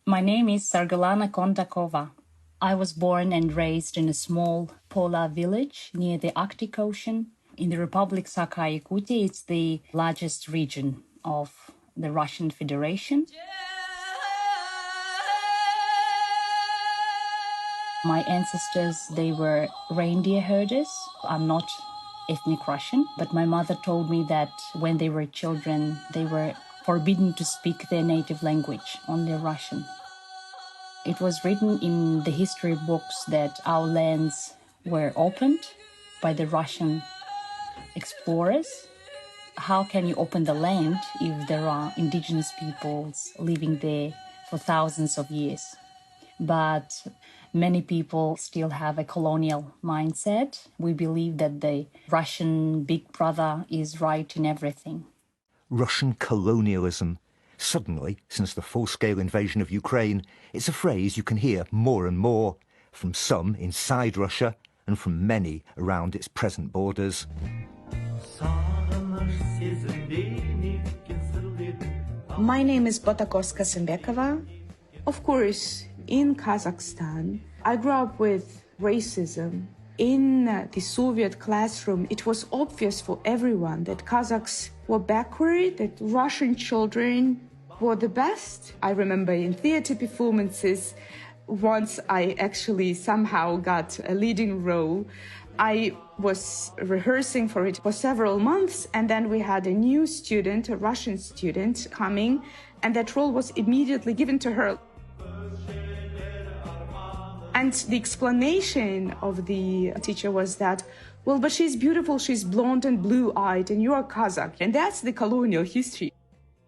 My name is Sargalana Kondakova. I was born and raised in a small polar village near the Arctic Ocean. In the Republic Sakha-Yakutia, it's the largest region of the Russian Federation. My ancestors, they were reindeer herders. I'm not ethnic Russian, but my mother told me that when they were children, they were forbidden to speak their native language, only Russian. It was written in the history books that our lands were opened by the Russian explorers. How can you open the land if there are indigenous peoples living there for thousands of years? But many people still have a colonial mindset. We believe that the Russian big brother is right in everything. Russian colonialism. Suddenly, since the full-scale invasion of Ukraine, it's a phrase you can hear more and more, from some inside Russia and from many around its present borders. My name is Botakoska Sembekova. Of course, in Kazakhstan, I grew up with racism. In the Soviet classroom, it was obvious for everyone that Kazakhs were backward, that Russian children were the best. I remember in theater performances, once I actually somehow got a leading role. I was rehearsing for it for several months, and then we had a new student, a Russian student, coming, and that role was immediately given to her. And the explanation of the teacher was that, well, but she's beautiful, she's blonde and blue-eyed, and you're Kazakh. And that's the colonial history.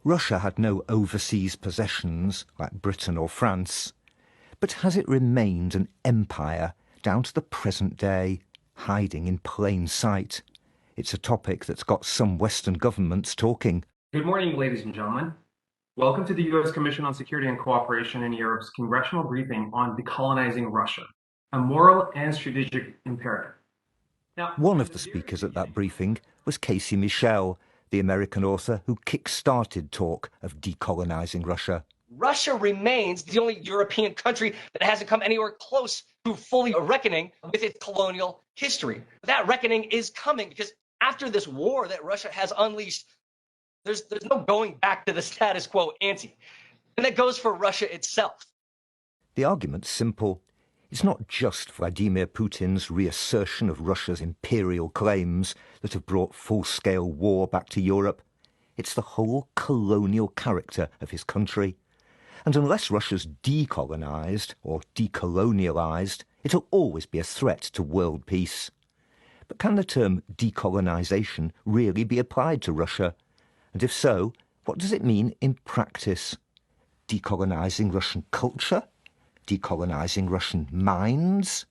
Russia had no overseas possessions like Britain or France. But has it remained an empire down to the present day, hiding in plain sight? It's a topic that's got some Western governments talking. Good morning, ladies and gentlemen. Welcome to the U.S. Commission on Security and Cooperation in Europe's congressional briefing on decolonizing Russia, a moral and strategic imperative. Now, one of the speakers at that briefing was Casey Michel, the American author who kick-started talk of decolonizing Russia. Russia remains the only European country that hasn't come anywhere close to fully reckoning with its colonial history. That reckoning is coming because after this war that Russia has unleashed, there's no going back to the status quo ante. And that goes for Russia itself. The argument's simple. It's not just Vladimir Putin's reassertion of Russia's imperial claims that have brought full-scale war back to Europe. It's the whole colonial character of his country. And unless Russia's decolonized or decolonialized, it'll always be a threat to world peace. But can the term decolonization really be applied to Russia? And if so, what does it mean in practice? Decolonizing Russian culture? Decolonizing Russian minds?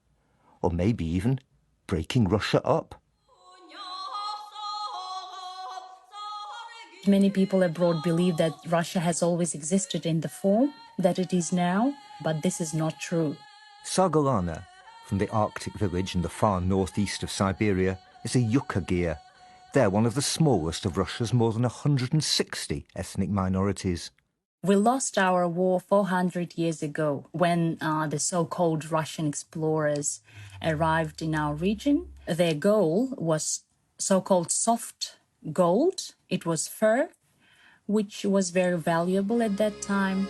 Or maybe even breaking Russia up? Many people abroad believe that Russia has always existed in the form that it is now, but this is not true. Sargalana, from the Arctic village in the far northeast of Siberia, is a Yukagir. They're one of the smallest of Russia's more than 160 ethnic minorities. We lost our war 400 years ago when the so-called Russian explorers arrived in our region. Their goal was so-called soft gold. It was fur, which was very valuable at that time.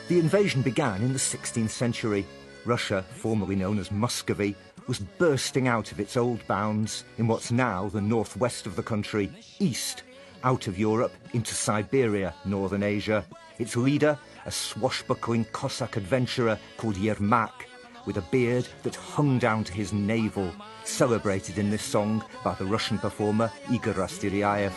The invasion began in the 16th century. Russia, formerly known as Muscovy, was bursting out of its old bounds in what's now the northwest of the country, east, out of Europe into Siberia, northern Asia. Its leader, a swashbuckling Cossack adventurer called Yermak, with a beard that hung down to his navel, celebrated in this song by the Russian performer Igor Rastiryaev.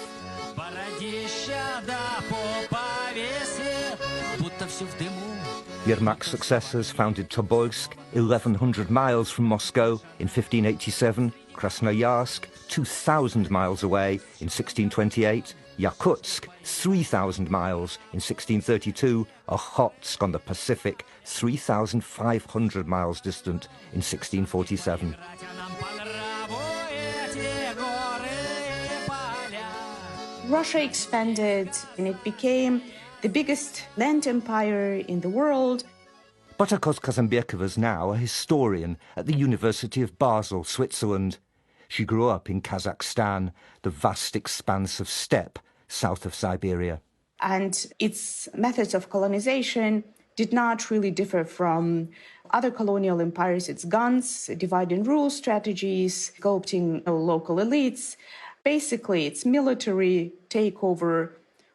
Yermak's successors founded Tobolsk, 1,100 miles from Moscow, in 1587, Krasnoyarsk, 2,000 miles away, in 1628, Yakutsk, 3,000 miles, in 1632, Okhotsk on the Pacific, 3,500 miles distant, in 1647. Russia expanded and it became the biggest land empire in the world. Botakos Kazanbekova is now a historian at the University of Basel, Switzerland. She grew up in Kazakhstan, the vast expanse of steppe south of Siberia. And its methods of colonization did not really differ from other colonial empires. Its guns, divide and rule strategies, co-opting local elites. Basically, it's military takeover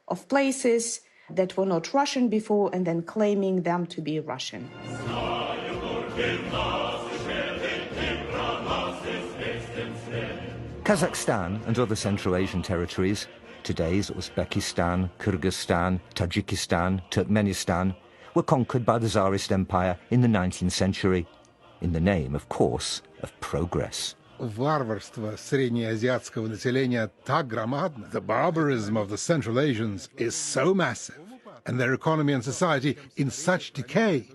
of places that were not Russian before and then claiming them to be Russian. Kazakhstan and other Central Asian territories, today's Uzbekistan, Kyrgyzstan, Tajikistan, Turkmenistan, were conquered by the Tsarist Empire in the 19th century, in the name, of course, of progress. Варварство среднеазиатского населения так громадно. The barbarism of the Central Asians is so massive, and their economy and society in such decay,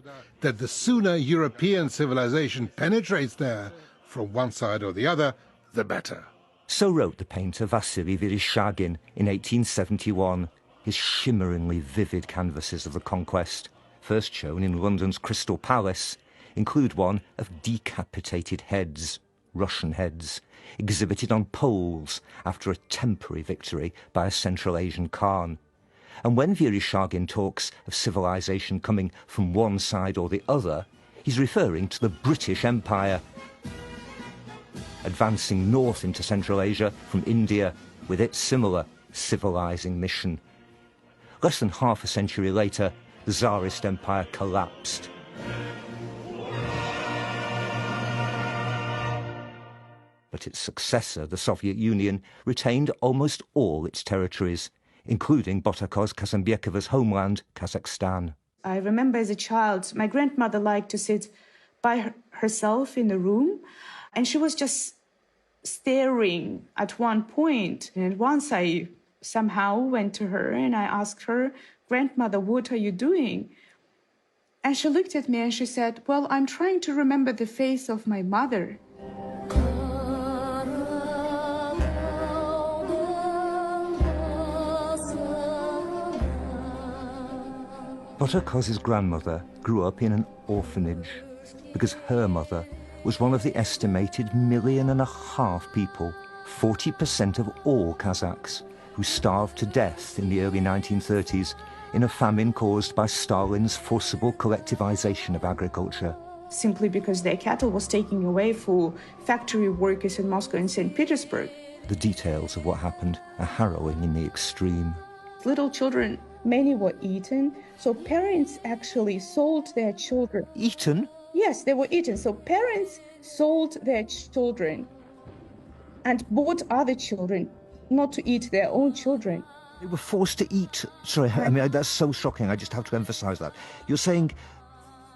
that the sooner European civilization penetrates there, from one side or the other, the better. So wrote the painter Vasily Vereshchagin in 1871, his shimmeringly vivid canvases of the conquest, first shown in London's Crystal Palace, include one of decapitated heads, Russian heads, exhibited on poles after a temporary victory by a Central Asian Khan. And when Vereshchagin talks of civilization coming from one side or the other, he's referring to the British Empire, advancing north into Central Asia from India with its similar civilizing mission. Less than half a century later, the Tsarist Empire collapsed. But its successor, the Soviet Union, retained almost all its territories, including Botakos Kazanbekova's homeland, Kazakhstan. I remember as a child, my grandmother liked to sit by herself in the room, and she was just staring at one point. And once I somehow went to her and I asked her, "Grandmother, what are you doing?" And she looked at me and she said, "Well, I'm trying to remember the face of my mother." Botakos's grandmother grew up in an orphanage because her mother was one of the estimated 1.5 million people, 40% of all Kazakhs, who starved to death in the early 1930s in a famine caused by Stalin's forcible collectivization of agriculture. Simply because their cattle was taken away for factory workers in Moscow and St. Petersburg. The details of what happened are harrowing in the extreme. Little children, many were eaten, so parents actually sold their children. Eaten? Yes, they were eaten. So parents sold their children and bought other children not to eat their own children. They were forced to eat. Sorry, I mean, that's so shocking. I just have to emphasize that. You're saying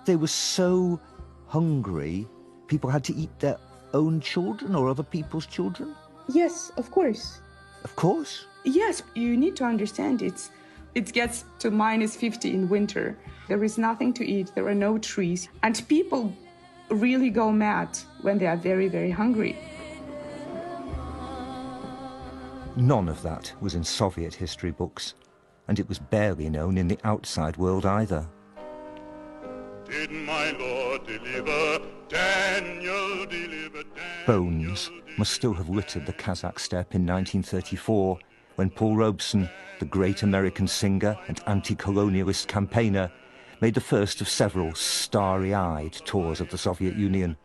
they were so hungry, people had to eat their own children or other people's children? Yes, of course. Of course? Yes, you need to understand it gets to -50 in winter. There is nothing to eat. There are no trees. And people really go mad when they are very, very hungry. None of that was in Soviet history books, and it was barely known in the outside world either. Did my Lord deliver Daniel, deliver Daniel? Bones must still have littered the Kazakh steppe in 1934, when Paul Robeson, the great American singer and anti-colonialist campaigner, made the first of several starry-eyed tours of the Soviet Union.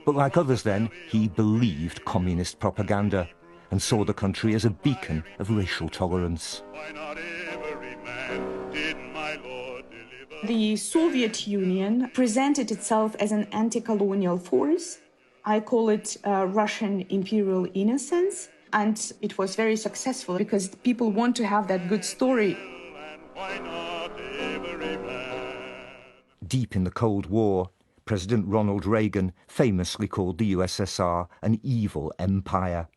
But like others then, he believed communist propaganda and saw the country as a beacon of racial tolerance. Why not every man did my Lord deliver? The Soviet Union presented itself as an anti-colonial force. I call it Russian imperial innocence. And it was very successful because people want to have that good story. And why not every man? Deep in the Cold War, President Ronald Reagan famously called the USSR an evil empire.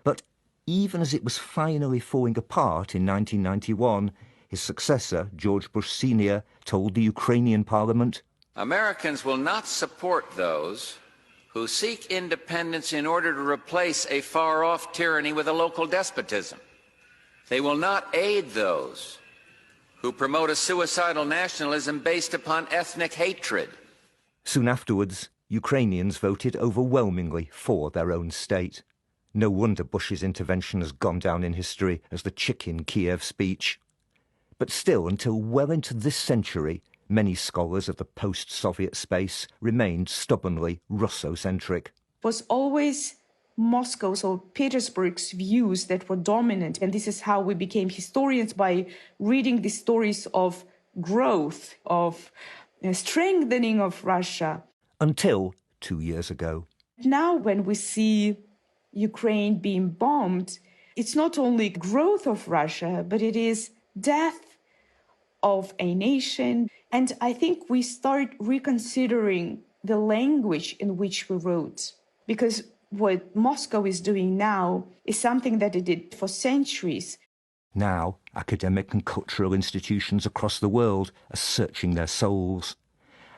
But even as it was finally falling apart in 1991, his successor, George Bush Sr., told the Ukrainian parliament, "Americans will not support those who seek independence in order to replace a far-off tyranny with a local despotism. They will not aid those who promote a suicidal nationalism based upon ethnic hatred. Soon afterwards, Ukrainians voted overwhelmingly for their own state. No wonder Bush's intervention has gone down in history as the chicken Kiev speech. But still, until well into this century, many scholars of the post-Soviet space remained stubbornly Russocentric. It was always Moscow's or Petersburg's views that were dominant, and this is how we became historians, by reading the stories of growth, of strengthening of Russia. Until 2 years ago. Now, when we see Ukraine being bombed, it's not only growth of Russia, but it is death of a nation. And I think we start reconsidering the language in which we wrote, because what Moscow is doing now is something that it did for centuries. Now, academic and cultural institutions across the world are searching their souls.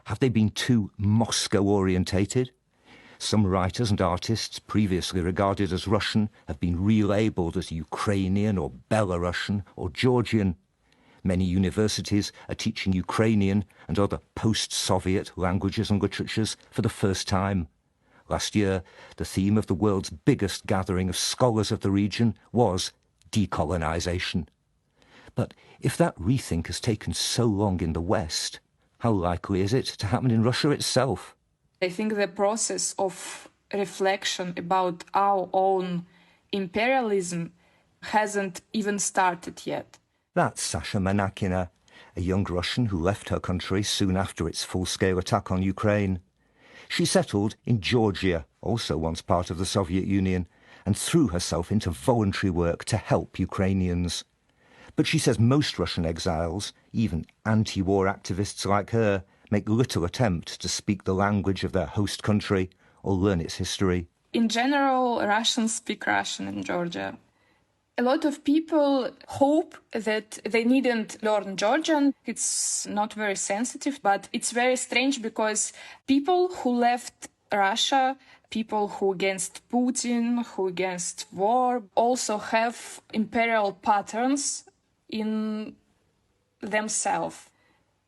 Have they been too Moscow-orientated? Some writers and artists previously regarded as Russian have been relabelled as Ukrainian or Belarusian or Georgian. Many universities are teaching Ukrainian and other post-Soviet languages and literatures for the first time. Last year, the theme of the world's biggest gathering of scholars of the region was decolonization. But if that rethink has taken so long in the West, how likely is it to happen in Russia itself? I think the process of reflection about our own imperialism hasn't even started yet. That's Sasha Manakina, a young Russian who left her country soon after its full-scale attack on Ukraine. She settled in Georgia, also once part of the Soviet Union, and threw herself into voluntary work to help Ukrainians. But she says most Russian exiles, even anti-war activists like her, make little attempt to speak the language of their host country or learn its history. In general, Russians speak Russian in Georgia. A lot of people hope that they needn't learn Georgian. It's not very sensitive, but it's very strange because people who left Russia, people who against Putin, who against war, also have imperial patterns in themselves.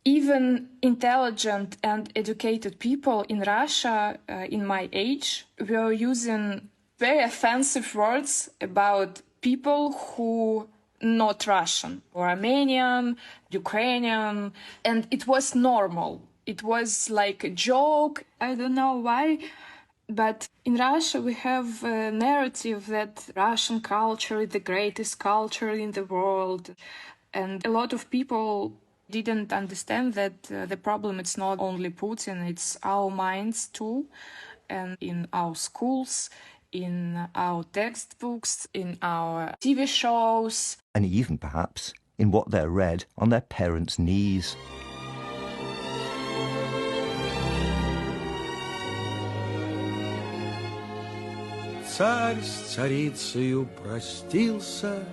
Even intelligent and educated people in Russia, in my age, were using very offensive words about people who not Russian or Armenian, Ukrainian, and it was normal. It was like a joke. I don't know why, but in Russia we have a narrative that Russian culture is the greatest culture in the world, and a lot of people didn't understand that the problem it's not only Putin, it's our minds too, and in our schools, in our textbooks, in our TV shows. And even, perhaps, in what they're read on their parents' knees. Царь с царицею простился,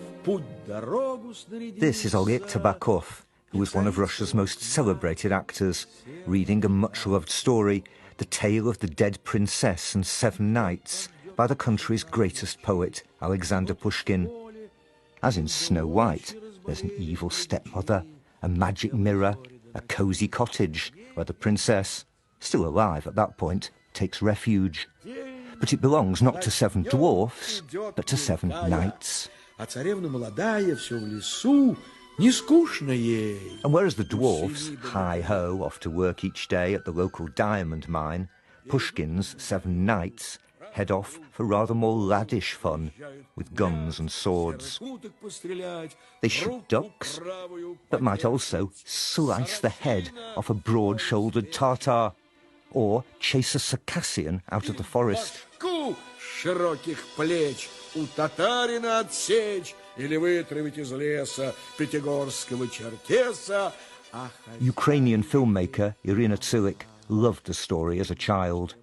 в путь дорогу снарядился. This is Oleg Tabakov, who was one of Russia's most celebrated actors, reading a much-loved story, The Tale of the Dead Princess and Seven Knights, by the country's greatest poet, Alexander Pushkin. As in Snow White, there's an evil stepmother, a magic mirror, a cosy cottage, where the princess, still alive at that point, takes refuge. But it belongs not to seven dwarfs, but to seven knights. And whereas the dwarfs, hi-ho, off to work each day at the local diamond mine, Pushkin's seven knights head off for rather more laddish fun, with guns and swords. They shoot ducks, but might also slice the head off a broad-shouldered Tartar, or chase a Circassian out of the forest. Ukrainian filmmaker Irina Tsilik loved the story as a child.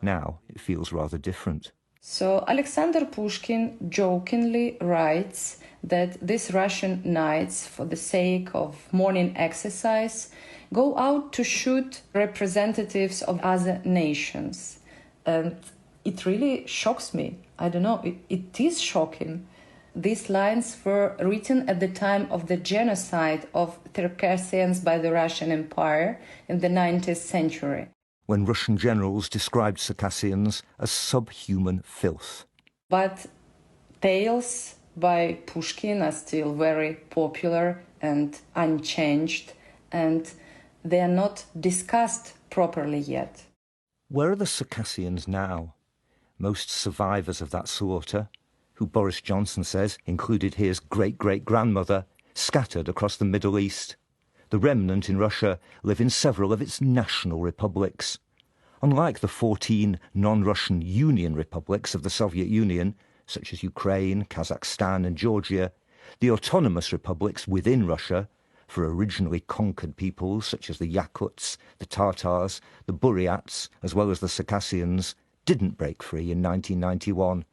Now it feels rather different. So Alexander Pushkin jokingly writes that these Russian knights, for the sake of morning exercise, go out to shoot representatives of other nations. And it really shocks me. I don't know, it is shocking. these lines were written at the time of the genocide of Circassians by the Russian Empire in the 19th century. When Russian generals described Circassians as subhuman filth. But tales by Pushkin are still very popular and unchanged, and they are not discussed properly yet. Where are the Circassians now? Most survivors of that slaughter, who Boris Johnson says included his great-great-grandmother, scattered across the Middle East. The remnant in Russia live in several of its national republics. Unlike the 14 non-Russian Union republics of the Soviet Union, such as Ukraine, Kazakhstan and Georgia, the autonomous republics within Russia, for originally conquered peoples such as the Yakuts, the Tatars, the Buryats, as well as the Circassians, didn't break free in 1991.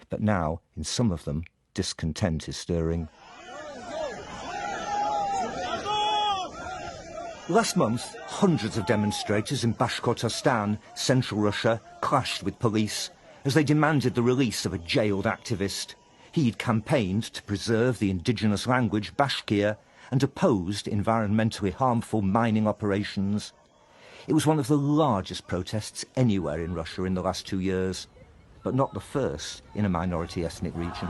But now, in some of them, discontent is stirring. Last month, hundreds of demonstrators in Bashkortostan, central Russia, clashed with police as they demanded the release of a jailed activist. He'd campaigned to preserve the indigenous language Bashkir and opposed environmentally harmful mining operations. It was one of the largest protests anywhere in Russia in the last 2 years, but not the first in a minority ethnic region.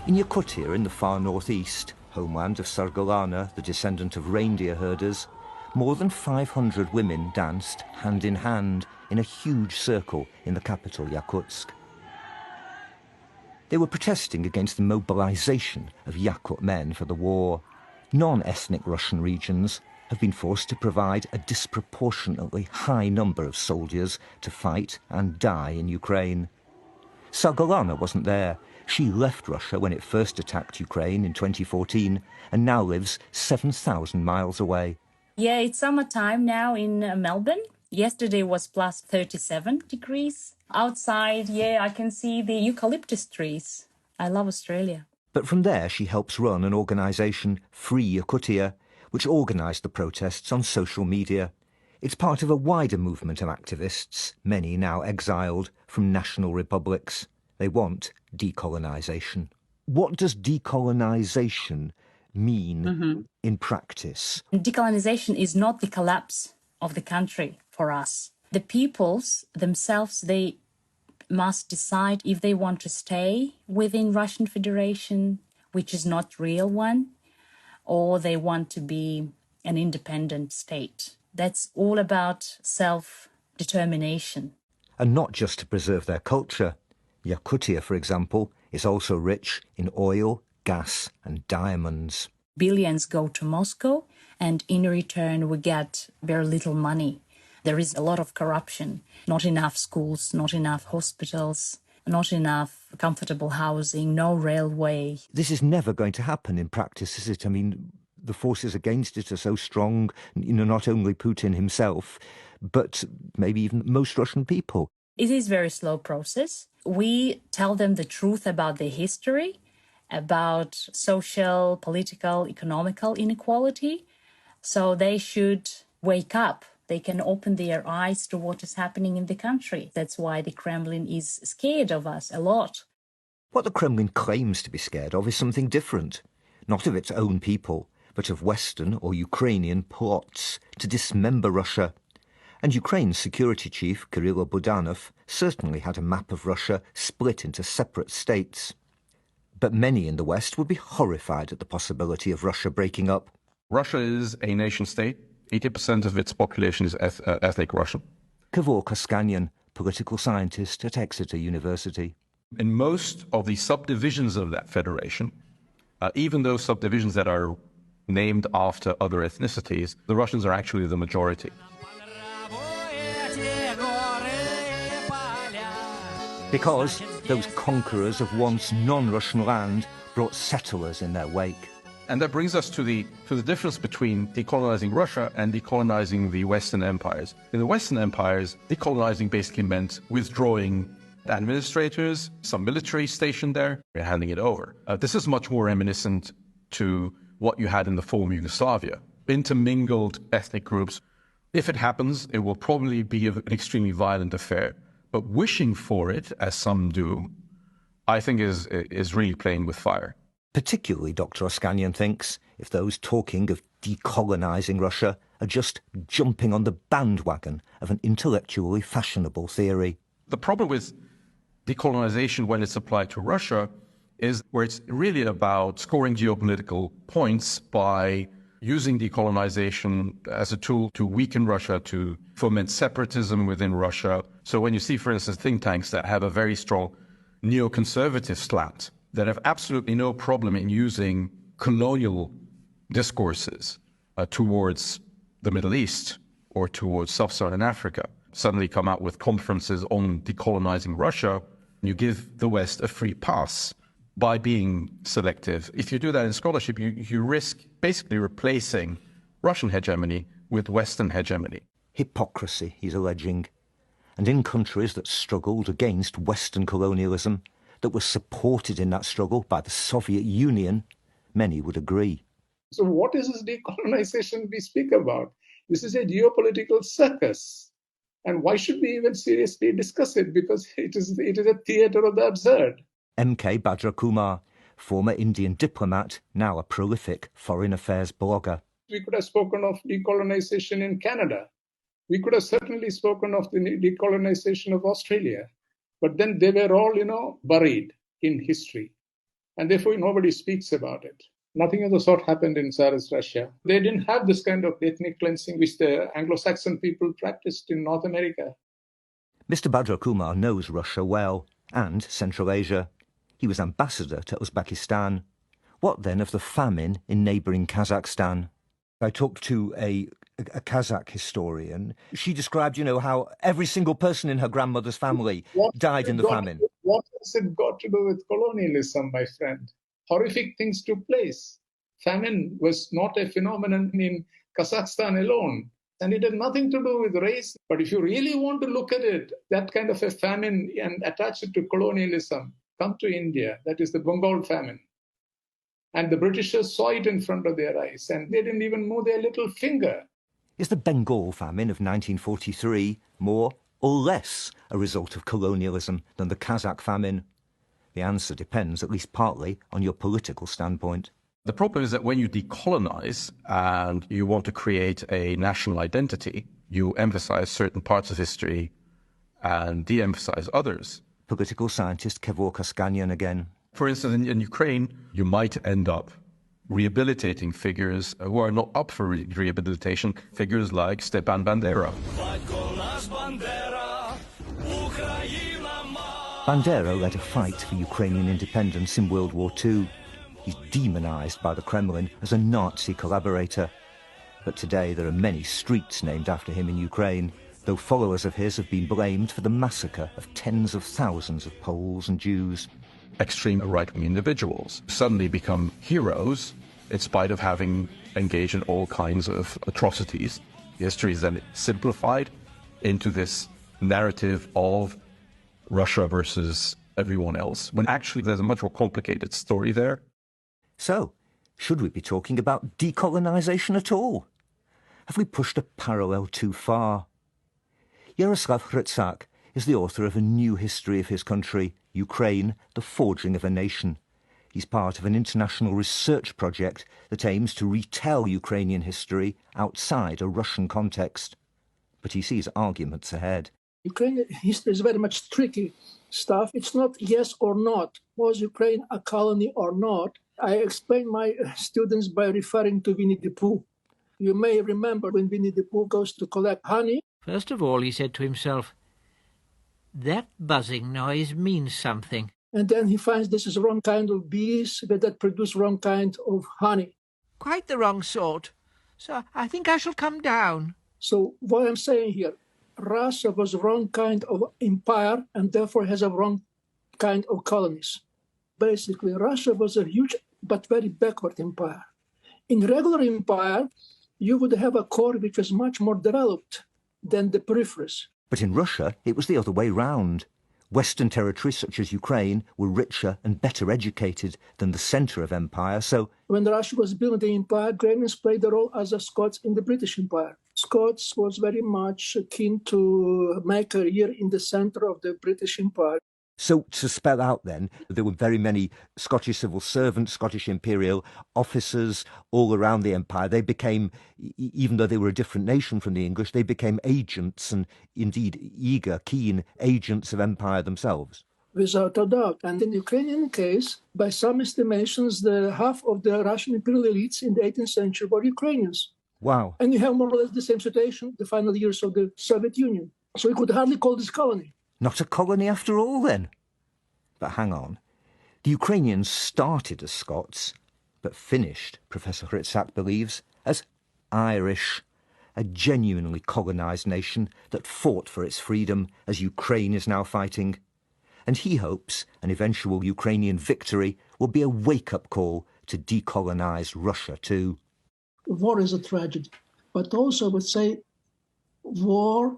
In Yakutia, in the far northeast, homeland of Sargolana, the descendant of reindeer herders, more than 500 women danced hand in hand in a huge circle in the capital, Yakutsk. They were protesting against the mobilization of Yakut men for the war. Non-ethnic Russian regions have been forced to provide a disproportionately high number of soldiers to fight and die in Ukraine. Sargolana wasn't there. She left Russia when it first attacked Ukraine in 2014 and now lives 7,000 miles away. Yeah, it's summertime now in Melbourne. Yesterday was plus 37 degrees. Outside, yeah, I can see the eucalyptus trees. I love Australia. But from there, she helps run an organisation, Free Yakutia, which organised the protests on social media. It's part of a wider movement of activists, many now exiled from national republics. They want decolonisation. What does decolonisation mean in practice? Decolonization is not the collapse of the country for us. The peoples themselves, they must decide if they want to stay within Russian Federation, which is not real one, or they want to be an independent state. That's all about self-determination. And not just to preserve their culture. Yakutia, for example, is also rich in oil, gas and diamonds. Billions go to Moscow, and in return we get very little money. There is a lot of corruption, not enough schools, not enough hospitals, not enough comfortable housing, no railway. This is never going to happen in practice, is it? I mean, the forces against it are so strong, not only Putin himself, but maybe even most Russian people. It is a very slow process. We tell them the truth about their history, about social, political, economical inequality, so they should wake up. They can open their eyes to what is happening in the country. That's why the Kremlin is scared of us a lot. What the Kremlin claims to be scared of is something different, not of its own people, but of Western or Ukrainian plots to dismember Russia. And Ukraine's security chief, Kirill Budanov, certainly had a map of Russia split into separate states. But many in the West would be horrified at the possibility of Russia breaking up. Russia is a nation-state. 80% of its population is ethnic Russian. Kavor Koskanyan, political scientist at Exeter University. In most of the subdivisions of that federation, even those subdivisions that are named after other ethnicities, the Russians are actually the majority. Because those conquerors of once non-Russian land brought settlers in their wake. And that brings us to the difference between decolonizing Russia and decolonizing the Western empires. In the Western empires, decolonizing basically meant withdrawing administrators, some military stationed there, and handing it over. This is much more reminiscent to what you had in the former Yugoslavia. Intermingled ethnic groups. If it happens, it will probably be an extremely violent affair. But wishing for it, as some do, I think is really playing with fire. Particularly, Dr. Oskanian thinks, if those talking of decolonising Russia are just jumping on the bandwagon of an intellectually fashionable theory. The problem with decolonisation when it's applied to Russia is where it's really about scoring geopolitical points by using decolonisation as a tool to weaken Russia, to foment separatism within Russia. So when you see, for instance, think tanks that have a very strong neoconservative slant, that have absolutely no problem in using colonial discourses towards the Middle East or towards sub-Saharan Africa, suddenly come out with conferences on decolonising Russia, you give the West a free pass by being selective. If you do that in scholarship, you risk basically replacing Russian hegemony with Western hegemony. Hypocrisy, he's alleging. And in countries that struggled against Western colonialism, that were supported in that struggle by the Soviet Union, many would agree. So what is this decolonisation we speak about? This is a geopolitical circus. And why should we even seriously discuss it? Because it is a theatre of the absurd. M.K. Bhadra Kumar, former Indian diplomat, now a prolific foreign affairs blogger. We could have spoken of decolonisation in Canada. We could have certainly spoken of the decolonisation of Australia. But then they were all, buried in history. And therefore, nobody speaks about it. Nothing of the sort happened in Tsarist Russia. They didn't have this kind of ethnic cleansing which the Anglo-Saxon people practiced in North America. Mr. Bhadra Kumar knows Russia well, and Central Asia. He was ambassador to Uzbekistan. What then of the famine in neighbouring Kazakhstan? I talked to a Kazakh historian. She described, how every single person in her grandmother's family died in the famine. What has it got to do with colonialism, my friend? Horrific things took place. Famine was not a phenomenon in Kazakhstan alone, and it had nothing to do with race. But if you really want to look at it, that kind of a famine, and attach it to colonialism, come to India. That is the Bengal famine. And the Britishers saw it in front of their eyes, and they didn't even move their little finger. Is the Bengal famine of 1943 more or less a result of colonialism than the Kazakh famine? The answer depends, at least partly, on your political standpoint. The problem is that when you decolonize and you want to create a national identity, you emphasize certain parts of history and de-emphasize others. Political scientist Kevork Oskanian again. For instance, in Ukraine, you might end up rehabilitating figures who are not up for rehabilitation, figures like Stepan Bandera. Bandera led a fight for Ukrainian independence in World War II. He's demonized by the Kremlin as a Nazi collaborator. But today there are many streets named after him in Ukraine, though followers of his have been blamed for the massacre of tens of thousands of Poles and Jews. Extreme right-wing individuals suddenly become heroes in spite of having engaged in all kinds of atrocities. History is then simplified into this narrative of Russia versus everyone else, when actually there's a much more complicated story there. So, should we be talking about decolonisation at all? Have we pushed a parallel too far? Yaroslav Hrytsak is the author of a new history of his country, Ukraine, the Forging of a Nation. He's part of an international research project that aims to retell Ukrainian history outside a Russian context. But he sees arguments ahead. Ukrainian history is very much tricky stuff. It's not yes or not. Was Ukraine a colony or not? I explain my students by referring to Winnie the Pooh. You may remember when Winnie the Pooh goes to collect honey. First of all, he said to himself, "That buzzing noise means something." And then he finds this is the wrong kind of bees that produce wrong kind of honey. Quite the wrong sort. So I think I shall come down. So what I'm saying here, Russia was the wrong kind of empire and therefore has a wrong kind of colonies. Basically, Russia was a huge but very backward empire. In regular empire, you would have a core which was much more developed than the peripheries. But in Russia, it was the other way round. Western territories such as Ukraine were richer and better educated than the centre of empire, so... When Russia was building the empire, Ukrainians played the role as the Scots in the British Empire. Scots was very much keen to make a career in the center of the British Empire. So, to spell out then, there were very many Scottish civil servants, Scottish imperial officers all around the empire. They became, even though they were a different nation from the English, they became agents and indeed eager, keen agents of empire themselves. Without a doubt. And in the Ukrainian case, by some estimations, the half of the Russian imperial elites in the 18th century were Ukrainians. Wow. And you have more or less the same situation the final years of the Soviet Union. So we could hardly call this colony. Not a colony after all, then. But hang on. The Ukrainians started as Scots, but finished, Professor Hrytsak believes, as Irish, a genuinely colonised nation that fought for its freedom as Ukraine is now fighting. And he hopes an eventual Ukrainian victory will be a wake-up call to decolonise Russia too. War is a tragedy, but also I would say war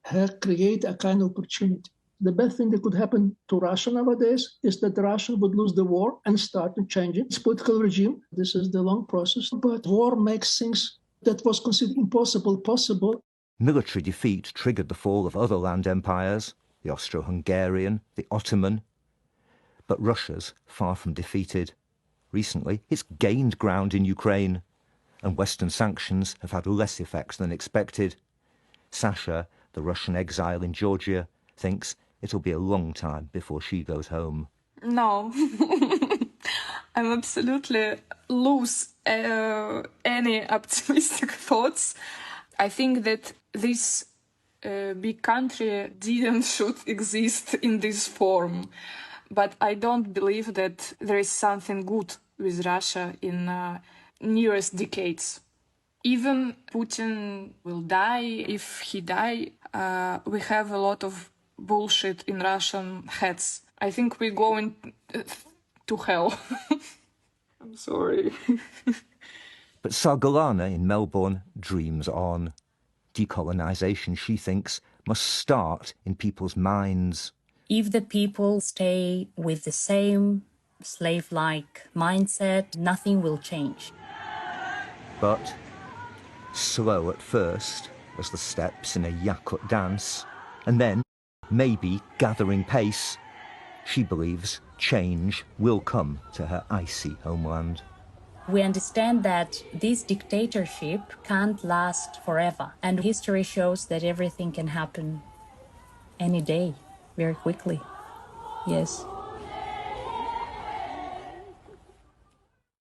has created a kind of opportunity. The best thing that could happen to Russia nowadays is that Russia would lose the war and start to change its political regime. This is the long process, but war makes things that was considered impossible possible. Military defeat triggered the fall of other land empires, the Austro-Hungarian, the Ottoman. But Russia's far from defeated. Recently, it's gained ground in Ukraine, and Western sanctions have had less effects than expected. Sasha, the Russian exile in Georgia, thinks it'll be a long time before she goes home. No, I'm absolutely lose any optimistic thoughts. I think that this big country didn't should exist in this form, but I don't believe that there is something good with Russia in nearest decades. Even Putin will die. If he die, we have a lot of bullshit in Russian heads. I think we're going to hell. I'm sorry. But Sargolana in Melbourne dreams on. Decolonisation, she thinks, must start in people's minds. If the people stay with the same slave-like mindset, nothing will change. But slow at first, as the steps in a Yakut dance, and then, maybe gathering pace, she believes change will come to her icy homeland. We understand that this dictatorship can't last forever, and history shows that everything can happen any day, very quickly. Yes.